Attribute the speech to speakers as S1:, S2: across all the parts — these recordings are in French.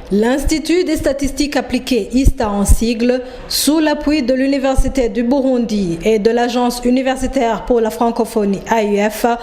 S1: L'Institut des statistiques appliquées, ISTA en sigle, sous l'appui de l'Université du Burundi et de l'Agence universitaire pour la francophonie AUF, a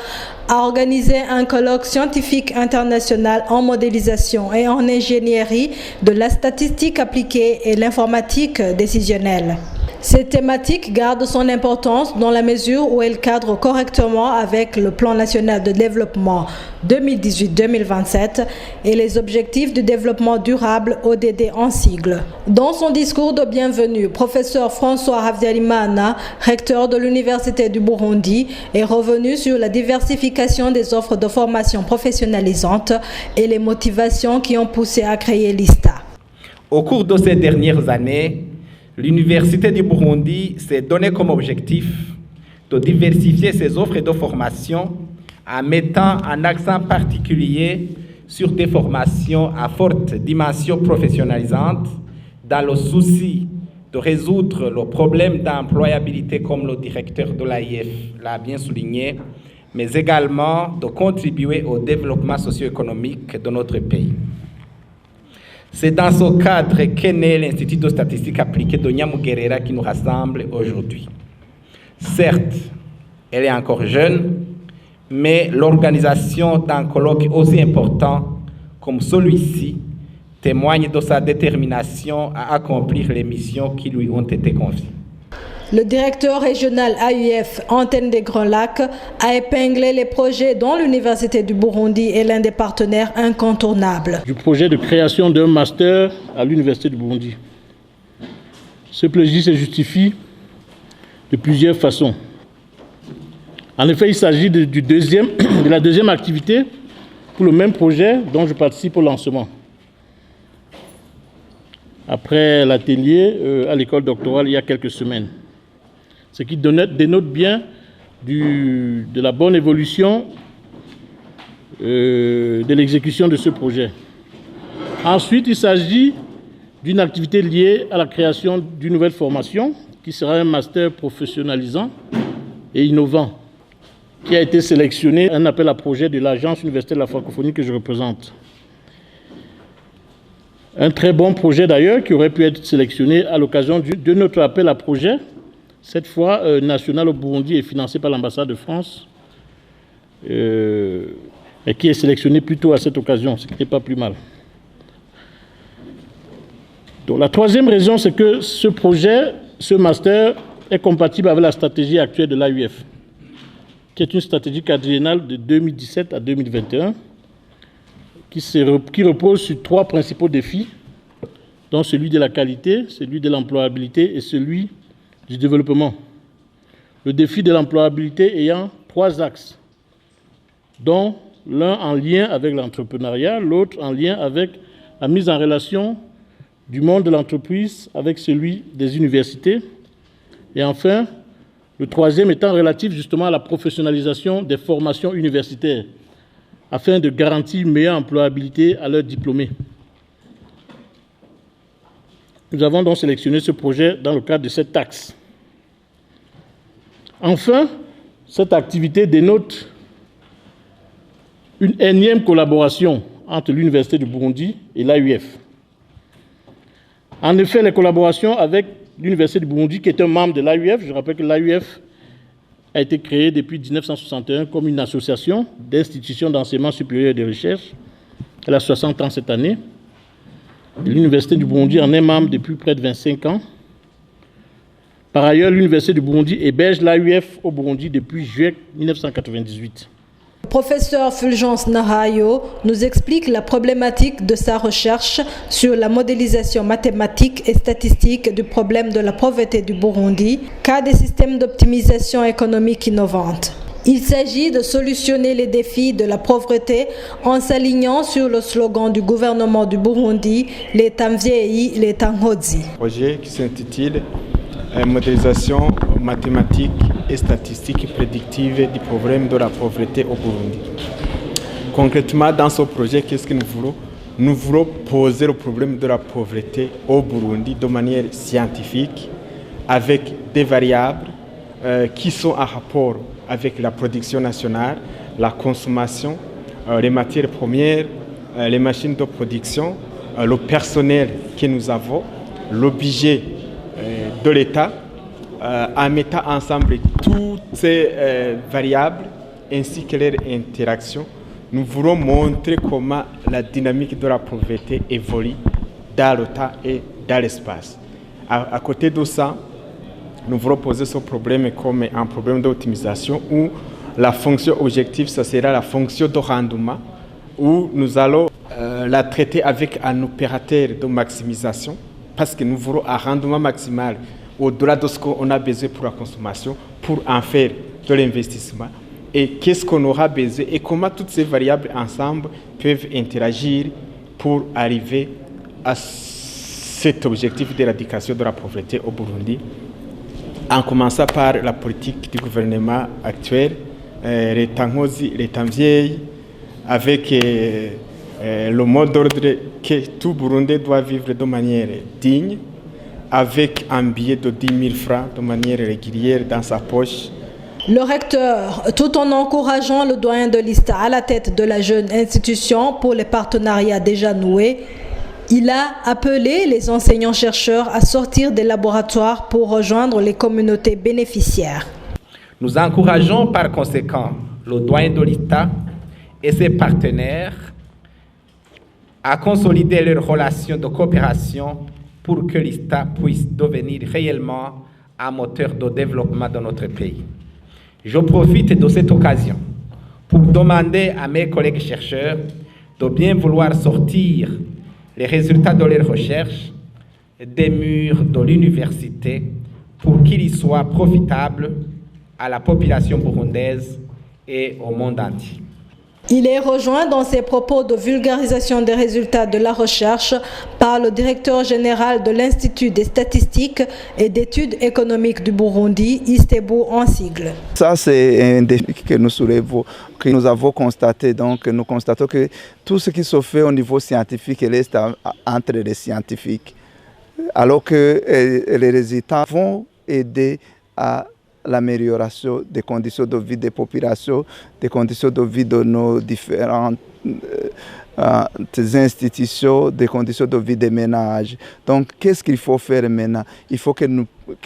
S1: organisé un colloque scientifique international en modélisation et en ingénierie de la statistique appliquée et l'informatique décisionnelle. Cette thématique garde son importance dans la mesure où elle cadre correctement avec le Plan national de développement 2018-2027 et les objectifs du développement durable ODD en sigle. Dans son discours de bienvenue, professeur François Habyarimana, recteur de l'Université du Burundi, est revenu sur la diversification des offres de formation professionnalisante et les motivations qui ont poussé à créer l'ISTA.
S2: Au cours de ces dernières années, l'Université du Burundi s'est donné comme objectif de diversifier ses offres de formation en mettant un accent particulier sur des formations à forte dimension professionnalisante dans le souci de résoudre le problème d'employabilité comme le directeur de l'AIF l'a bien souligné, mais également de contribuer au développement socio-économique de notre pays. C'est dans ce cadre qu'est né l'Institut de statistique appliquée de Nyamugerera qui nous rassemble aujourd'hui. Certes, elle est encore jeune, mais l'organisation d'un colloque aussi important comme celui-ci témoigne de sa détermination à accomplir les missions qui lui ont été confiées.
S1: Le directeur régional AUF Antenne des Grands Lacs a épinglé les projets dont l'Université du Burundi est l'un des partenaires incontournables.
S3: Du projet de création d'un master à l'Université du Burundi. Ce projet se justifie de plusieurs façons. En effet, il s'agit de la deuxième activité pour le même projet dont je participe au lancement. Après l'atelier à l'école doctorale il y a quelques semaines. Ce qui dénote bien de la bonne évolution de l'exécution de ce projet. Ensuite, il s'agit d'une activité liée à la création d'une nouvelle formation qui sera un master professionnalisant et innovant qui a été sélectionné, un appel à projet de l'Agence universitaire de la francophonie que je représente. Un très bon projet d'ailleurs qui aurait pu être sélectionné à l'occasion de notre appel à projet, cette fois national au Burundi et financé par l'ambassade de France, et qui est sélectionné plutôt à cette occasion, ce qui n'est pas plus mal. Donc, la troisième raison, c'est que ce projet, ce master, est compatible avec la stratégie actuelle de l'AUF, qui est une stratégie quadriennale de 2017 à 2021, qui repose sur trois principaux défis, dont celui de la qualité, celui de l'employabilité et celui du développement. Le défi de l'employabilité ayant trois axes, dont l'un en lien avec l'entrepreneuriat, l'autre en lien avec la mise en relation du monde de l'entreprise avec celui des universités, et enfin, le troisième étant relatif justement à la professionnalisation des formations universitaires, afin de garantir une meilleure employabilité à leurs diplômés. Nous avons donc sélectionné ce projet dans le cadre de cet axe. Enfin, cette activité dénote une énième collaboration entre l'Université du Burundi et l'AUF. En effet, les collaborations avec l'Université du Burundi, qui est un membre de l'AUF, je rappelle que l'AUF a été créée depuis 1961 comme une association d'institutions d'enseignement supérieur et de recherche. Elle a 60 ans cette année. L'Université du Burundi en est membre depuis près de 25 ans. Par ailleurs, l'Université du Burundi héberge l'AUF au Burundi depuis juillet 1998.
S1: Le professeur Fulgence Nahayo nous explique la problématique de sa recherche sur la modélisation mathématique et statistique du problème de la pauvreté du Burundi, cas des systèmes d'optimisation économique innovantes. Il s'agit de solutionner les défis de la pauvreté en s'alignant sur le slogan du gouvernement du Burundi, les Tamvieyi, les Tanhodzi.
S4: Projet qui s'intitule Modélisation mathématique et statistique prédictive du problème de la pauvreté au Burundi. Concrètement, dans ce projet, qu'est-ce que nous voulons? Nous voulons poser le problème de la pauvreté au Burundi de manière scientifique, avec des variables qui sont en rapport avec la production nationale, la consommation, les matières premières, les machines de production, le personnel que nous avons, le budget de l'État, en mettant ensemble toutes ces variables ainsi que leurs interactions, nous voulons montrer comment la dynamique de la pauvreté évolue dans le temps et dans l'espace. À côté de ça, nous voulons poser ce problème comme un problème d'optimisation où la fonction objective, ça sera la fonction de rendement, où nous allons la traiter avec un opérateur de maximisation parce que nous voulons un rendement maximal au-delà de ce qu'on a besoin pour la consommation, pour en faire de l'investissement. Et qu'est-ce qu'on aura besoin et comment toutes ces variables ensemble peuvent interagir pour arriver à cet objectif d'éradication de la pauvreté au Burundi, en commençant par la politique du gouvernement actuel, les temps vieilles, avec le mot d'ordre que tout Burundais doit vivre de manière digne, avec un billet de 10 000 francs de manière régulière dans sa poche.
S1: Le recteur, tout en encourageant le doyen de l'ISTA à la tête de la jeune institution pour les partenariats déjà noués, il a appelé les enseignants-chercheurs à sortir des laboratoires pour rejoindre les communautés bénéficiaires.
S2: Nous encourageons par conséquent le doyen de l'ISTA et ses partenaires à consolider leurs relations de coopération pour que l'ISTA puisse devenir réellement un moteur de développement de notre pays. Je profite de cette occasion pour demander à mes collègues chercheurs de bien vouloir sortir les résultats de leurs recherches des murs de l'université pour qu'ils soient profitables à la population burundaise et au monde entier.
S1: Il est rejoint dans ses propos de vulgarisation des résultats de la recherche par le directeur général de l'Institut des statistiques et d'études économiques du Burundi, ISTEBU en sigle.
S5: Ça, c'est un défi que nous soulevons, que nous avons constaté. Donc, nous constatons que tout ce qui se fait au niveau scientifique reste entre les scientifiques, alors que les résultats vont aider à l'amélioration des conditions de vie des populations, des conditions de vie de nos différentes institutions, des conditions de vie des ménages. Donc, qu'est-ce qu'il faut faire maintenant? Il faut que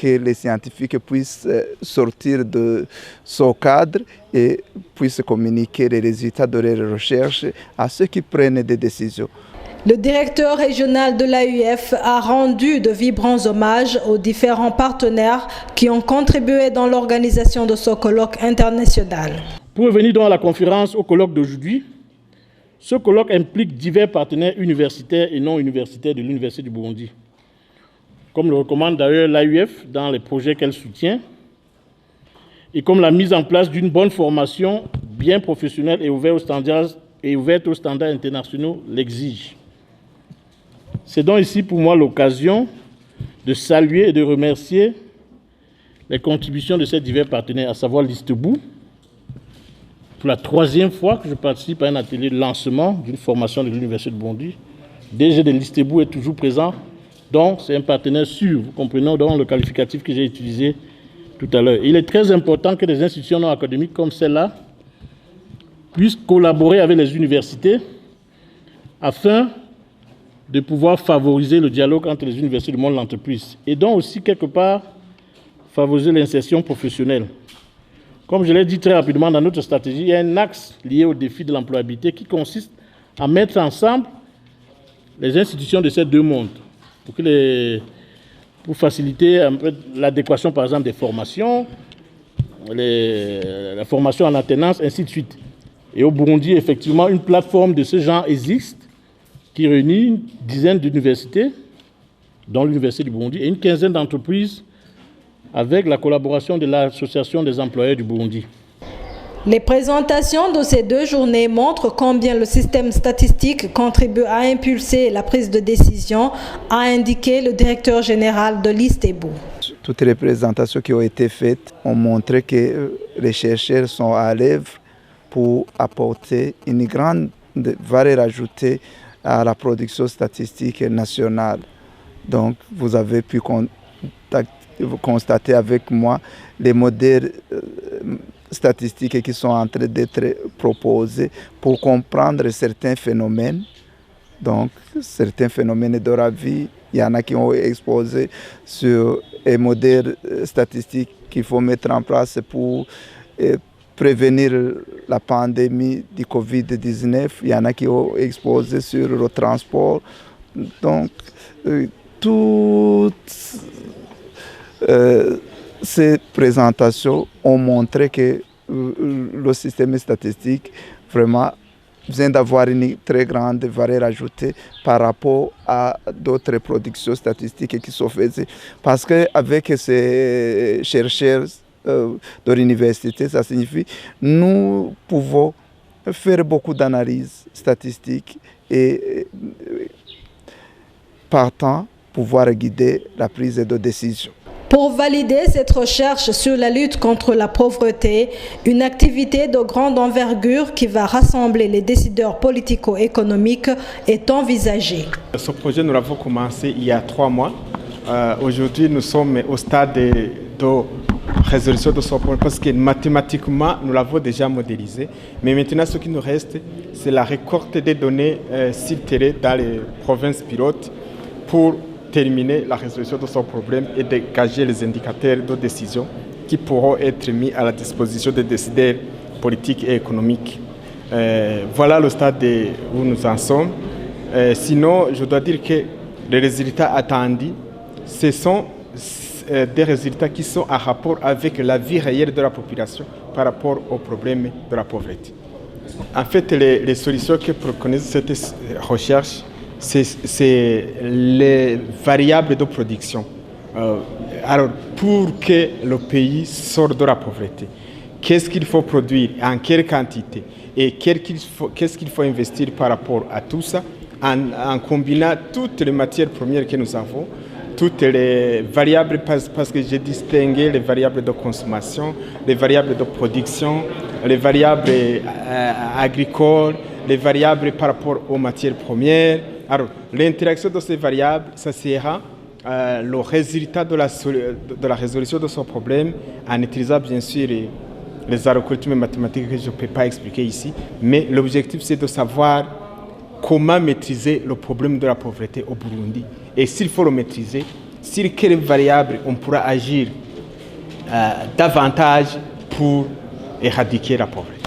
S5: les scientifiques puissent sortir de ce cadre et puissent communiquer les résultats de leurs recherches à ceux qui prennent des décisions.
S1: Le directeur régional de l'AUF a rendu de vibrants hommages aux différents partenaires qui ont contribué dans l'organisation de ce colloque international.
S3: Pour revenir donc à la conférence, au colloque d'aujourd'hui, ce colloque implique divers partenaires universitaires et non universitaires de l'Université du Burundi, comme le recommande d'ailleurs l'AUF dans les projets qu'elle soutient, et comme la mise en place d'une bonne formation bien professionnelle et ouverte aux standards internationaux l'exige. C'est donc ici pour moi l'occasion de saluer et de remercier les contributions de ces divers partenaires, à savoir l'ISTEBU. Pour la troisième fois que je participe à un atelier de lancement d'une formation de l'Université de Burundi, DG de l'ISTEBU est toujours présent, donc c'est un partenaire sûr, vous comprenez donc le qualificatif que j'ai utilisé tout à l'heure. Il est très important que des institutions non académiques comme celle-là puissent collaborer avec les universités afin de pouvoir favoriser le dialogue entre les universités du monde de l'entreprise et donc aussi, quelque part, favoriser l'insertion professionnelle. Comme je l'ai dit très rapidement dans notre stratégie, il y a un axe lié au défi de l'employabilité qui consiste à mettre ensemble les institutions de ces deux mondes pour faciliter un peu l'adéquation, par exemple, des formations, la formation en alternance, ainsi de suite. Et au Burundi, effectivement, une plateforme de ce genre existe qui réunit une dizaine d'universités, dont l'Université du Burundi, et une quinzaine d'entreprises avec la collaboration de l'Association des employeurs du Burundi.
S1: Les présentations de ces deux journées montrent combien le système statistique contribue à impulser la prise de décision, a indiqué le directeur général de l'ISTEBU.
S5: Toutes les présentations qui ont été faites ont montré que les chercheurs sont à l'œuvre pour apporter une grande valeur ajoutée à la production statistique nationale. Donc, vous avez pu constater avec moi les modèles statistiques qui sont en train d'être proposés pour comprendre certains phénomènes Donc, certains phénomènes de la vie, il y en a qui ont exposé sur les modèles statistiques qu'il faut mettre en place pour prévenir la pandémie du Covid-19. Il y en a qui ont exposé sur le transport. Donc, toutes ces présentations ont montré que le système statistique vraiment vient d'avoir une très grande valeur ajoutée par rapport à d'autres productions statistiques qui sont faites. Parce qu'avec ces chercheurs de l'université, ça signifie que nous pouvons faire beaucoup d'analyses statistiques et partant pouvoir guider la prise de décision.
S1: Pour valider cette recherche sur la lutte contre la pauvreté, une activité de grande envergure qui va rassembler les décideurs politico-économiques est envisagée.
S4: Ce projet, nous l'avons commencé il y a 3 mois. Aujourd'hui, nous sommes au stade de résolution de ce problème parce que mathématiquement, nous l'avons déjà modélisé. Mais maintenant, ce qui nous reste, c'est la récolte des données sur terrain dans les provinces pilotes pour terminer la résolution de ce problème et dégager les indicateurs de décision qui pourront être mis à la disposition des décideurs politiques et économiques. Voilà le stade où nous en sommes. Sinon, je dois dire que les résultats attendus, ce sont des résultats qui sont en rapport avec la vie réelle de la population par rapport au problème de la pauvreté. En fait, les solutions que préconise cette recherche, c'est les variables de production. Alors, pour que le pays sorte de la pauvreté, qu'est-ce qu'il faut produire, en quelle quantité et qu'est-ce qu'il faut investir par rapport à tout ça, en combinant toutes les matières premières que nous avons, toutes les variables, parce que j'ai distingué les variables de consommation, les variables de production, les variables agricoles, les variables par rapport aux matières premières. Alors, l'interaction de ces variables, ça sera le résultat de la résolution de ce problème en utilisant bien sûr les algorithmes mathématiques que je ne peux pas expliquer ici. Mais l'objectif, c'est de savoir comment maîtriser le problème de la pauvreté au Burundi. Et s'il faut le maîtriser, sur quelles variables on pourra agir davantage pour éradiquer la pauvreté.